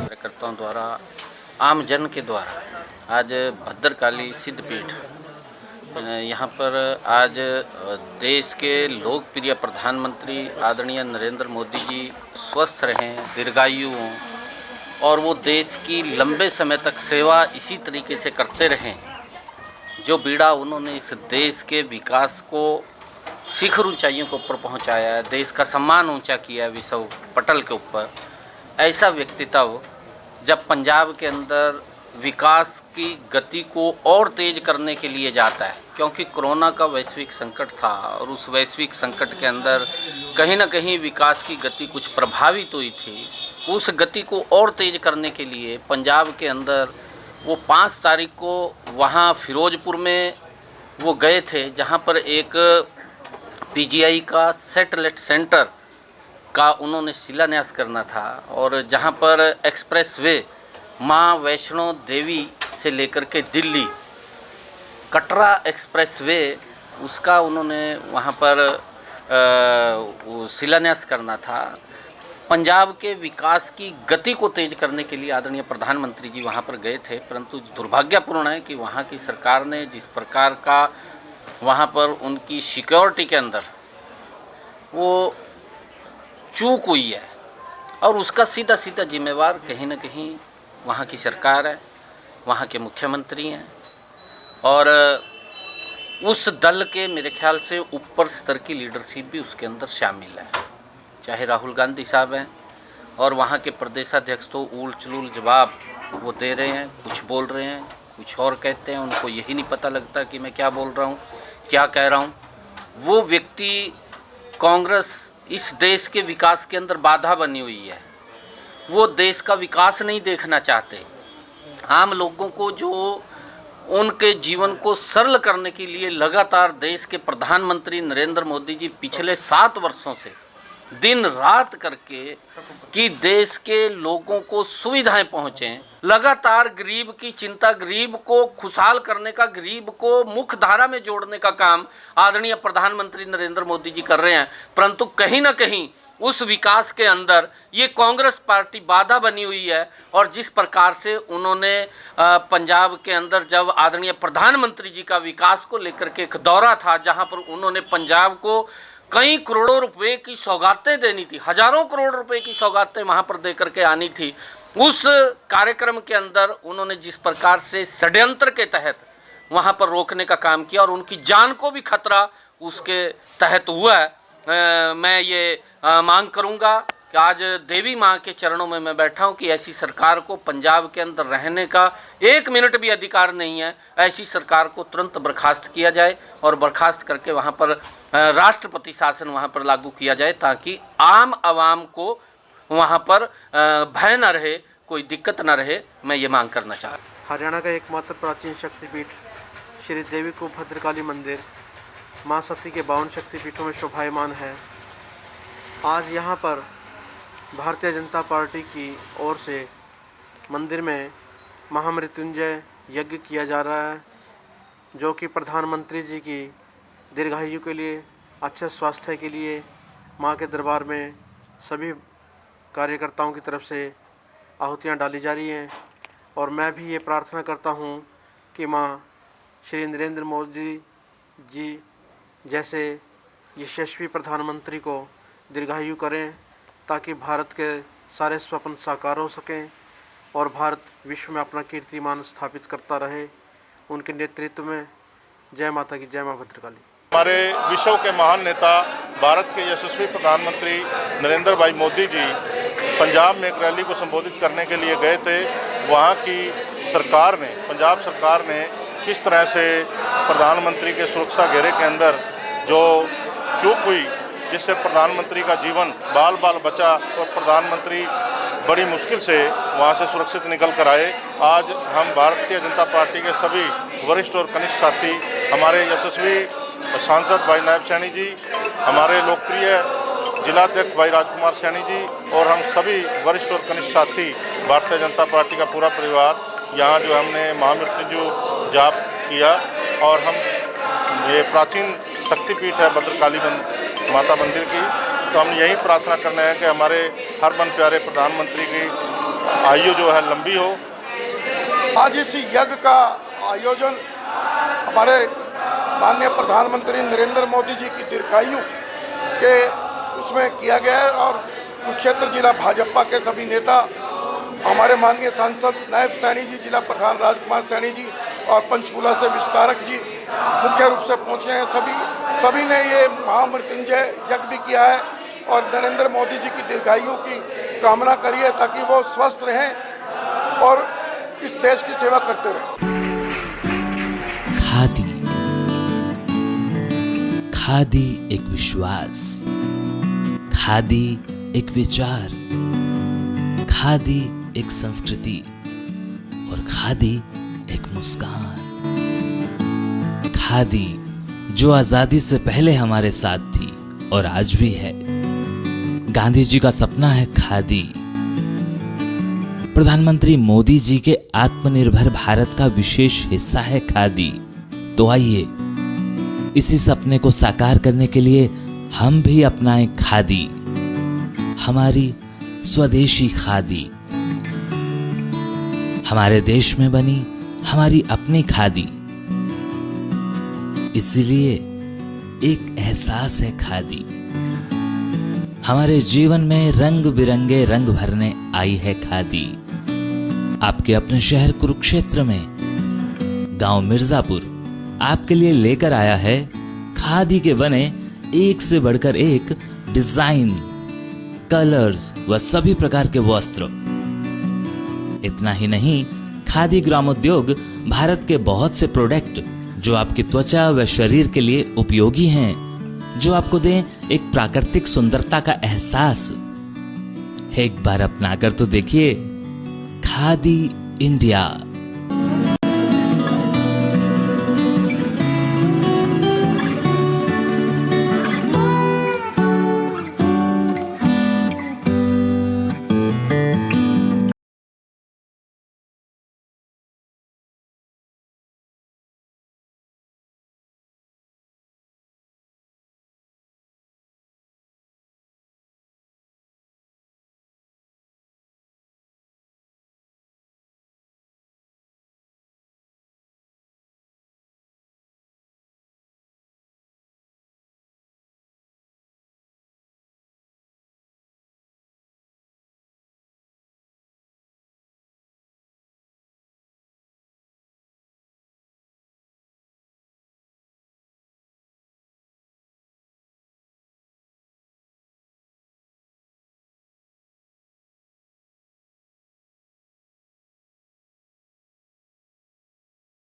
कार्यकर्ताओं द्वारा आम जन के द्वारा आज भद्रकाली सिद्धपीठ यहाँ पर आज देश के लोकप्रिय प्रधानमंत्री आदरणीय नरेंद्र मोदी जी स्वस्थ रहें, दीर्घायु हों और वो देश की लंबे समय तक सेवा इसी तरीके से करते रहें। जो बीड़ा उन्होंने इस देश के विकास को शिखर ऊंचाइयों के ऊपर पहुंचाया है, देश का सम्मान ऊंचा किया है विश्व पटल के ऊपर, ऐसा व्यक्तित्व जब पंजाब के अंदर विकास की गति को और तेज करने के लिए जाता है, क्योंकि कोरोना का वैश्विक संकट था और उस वैश्विक संकट के अंदर कहीं ना कहीं विकास की गति कुछ प्रभावित हुई थी। उस गति को और तेज करने के लिए पंजाब के अंदर वो 5 तारीख को वहाँ फिरोजपुर में वो गए थे, जहाँ पर एक पीजीआई का सैटेलाइट सेंटर का उन्होंने शिलान्यास करना था और जहाँ पर एक्सप्रेसवे माँ वैष्णो देवी से लेकर के दिल्ली कटरा एक्सप्रेसवे उसका उन्होंने वहाँ पर शिलान्यास करना था। पंजाब के विकास की गति को तेज करने के लिए आदरणीय प्रधानमंत्री जी वहाँ पर गए थे, परंतु दुर्भाग्यपूर्ण है कि वहाँ की सरकार ने जिस प्रकार का वहाँ पर उनकी सिक्योरिटी के अंदर वो चूक हुई है और उसका सीधा सीधा जिम्मेवार कहीं ना कहीं वहाँ की सरकार है, वहाँ के मुख्यमंत्री हैं और उस दल के मेरे ख्याल से ऊपर स्तर की लीडरशिप भी उसके अंदर शामिल है। चाहे राहुल गांधी साहब हैं और वहाँ के प्रदेशाध्यक्ष तो ऊल चलूल जवाब वो दे रहे हैं, कुछ बोल रहे हैं, कुछ और कहते हैं, उनको यही नहीं पता लगता कि मैं क्या बोल रहा हूँ, क्या कह रहा हूँ। वो व्यक्ति कांग्रेस इस देश के विकास के अंदर बाधा बनी हुई है, वो देश का विकास नहीं देखना चाहते। आम लोगों को जो उनके जीवन को सरल करने के लिए लगातार देश के प्रधानमंत्री नरेंद्र मोदी जी पिछले 7 वर्षों से दिन रात करके कि देश के लोगों को सुविधाएं पहुँचें, लगातार गरीब की चिंता, गरीब को खुशहाल करने का, गरीब को मुख्य धारा में जोड़ने का काम आदरणीय प्रधानमंत्री नरेंद्र मोदी जी कर रहे हैं, परंतु कहीं ना कहीं उस विकास के अंदर ये कांग्रेस पार्टी बाधा बनी हुई है। और जिस प्रकार से उन्होंने पंजाब के अंदर जब आदरणीय प्रधानमंत्री जी का विकास को लेकर के एक दौरा था, जहां पर उन्होंने पंजाब को कई करोड़ों रुपए की सौगातें देनी थी, हजारों करोड़ रुपए की सौगातें वहां पर दे करके आनी थी, उस कार्यक्रम के अंदर उन्होंने जिस प्रकार से षड्यंत्र के तहत वहां पर रोकने का काम किया और उनकी जान को भी खतरा उसके तहत हुआ है। मैं ये मांग करूंगा कि आज देवी माँ के चरणों में मैं बैठा हूँ कि ऐसी सरकार को पंजाब के अंदर रहने का 1 मिनट भी अधिकार नहीं है। ऐसी सरकार को तुरंत बर्खास्त किया जाए और बर्खास्त करके वहाँ पर राष्ट्रपति शासन वहाँ पर लागू किया जाए, ताकि आम आवाम को वहाँ पर भय न रहे, कोई दिक्कत न रहे। मैं ये मांग करना चाहता हूँ। हरियाणा का एकमात्र प्राचीन शक्तिपीठ श्री देवी को भद्रकाली मंदिर माँ सती के 52 शक्तिपीठों में शोभायमान है। आज यहाँ पर भारतीय जनता पार्टी की ओर से मंदिर में महामृत्युंजय यज्ञ किया जा रहा है, जो कि प्रधानमंत्री जी की दीर्घायु के लिए, अच्छे स्वास्थ्य के लिए माँ के दरबार में सभी कार्यकर्ताओं की तरफ से आहुतियाँ डाली जा रही हैं। और मैं भी ये प्रार्थना करता हूँ कि माँ श्री नरेंद्र मोदी जी जैसे यशस्वी प्रधानमंत्री को दीर्घायु करें, ताकि भारत के सारे स्वप्न साकार हो सकें और भारत विश्व में अपना कीर्तिमान स्थापित करता रहे। उनके नेतृत्व में जय माता की जय, माँ भद्रकाली। हमारे विश्व के महान नेता, भारत के यशस्वी प्रधानमंत्री नरेंद्र भाई मोदी जी पंजाब में एक रैली को संबोधित करने के लिए गए थे। वहाँ की सरकार ने, पंजाब सरकार ने किस तरह से प्रधानमंत्री के सुरक्षा घेरे के अंदर जो चूक हुई, जिससे प्रधानमंत्री का जीवन बाल बाल बचा और प्रधानमंत्री बड़ी मुश्किल से वहाँ से सुरक्षित निकल कर आए। आज हम भारतीय जनता पार्टी के सभी वरिष्ठ और कनिष्ठ साथी, हमारे यशस्वी सांसद भाई नायब सैनी जी, हमारे लोकप्रिय जिलाध्यक्ष भाई राजकुमार सैनी जी और हम सभी वरिष्ठ और कनिष्ठ साथी भारतीय जनता पार्टी का पूरा परिवार यहाँ जो हमने महामृत्युंजय जाप किया। और हम ये प्राचीन शक्तिपीठ है भद्रकाली माता मंदिर की, तो हम यही प्रार्थना करना है कि हमारे हर मन प्यारे प्रधानमंत्री की आयु जो है लंबी हो। आज इस यज्ञ का आयोजन हमारे माननीय प्रधानमंत्री नरेंद्र मोदी जी की दीर्घायु के उसमें किया गया है और कुरुक्षेत्र जिला भाजपा के सभी नेता, हमारे माननीय सांसद नायब सैनी जी, जिला प्रधान राजकुमार सैनी जी और पंचकूला से विस्तारक जी मुख्य रूप से पहुँचे हैं। सभी ने ये महामृत्युंजय यज्ञ भी किया है और नरेंद्र मोदी जी की दीर्घायु की कामना करी है ताकि वो स्वस्थ रहें और इस देश की सेवा करते रहें। खादी, खादी एक विश्वास, खादी एक विचार, खादी एक संस्कृति और खादी एक मुस्कान। खादी जो आजादी से पहले हमारे साथ थी और आज भी है। गांधी जी का सपना है खादी। प्रधानमंत्री मोदी जी के आत्मनिर्भर भारत का विशेष हिस्सा है खादी। तो आइए इसी सपने को साकार करने के लिए हम भी अपनाएं खादी, हमारी स्वदेशी खादी, हमारे देश में बनी हमारी अपनी खादी। इसलिए एक एहसास है खादी। हमारे जीवन में रंग बिरंगे रंग भरने आई है खादी। आपके अपने शहर कुरुक्षेत्र में गांव मिर्जापुर आपके लिए लेकर आया है खादी के बने एक से बढ़कर एक डिजाइन, कलर्स व सभी प्रकार के वस्त्र। इतना ही नहीं, खादी ग्रामोद्योग भारत के बहुत से प्रोडक्ट जो आपकी त्वचा व शरीर के लिए उपयोगी हैं, जो आपको दें एक प्राकृतिक सुंदरता का एहसास। एक बार अपनाकर तो देखिए। खादी इंडिया।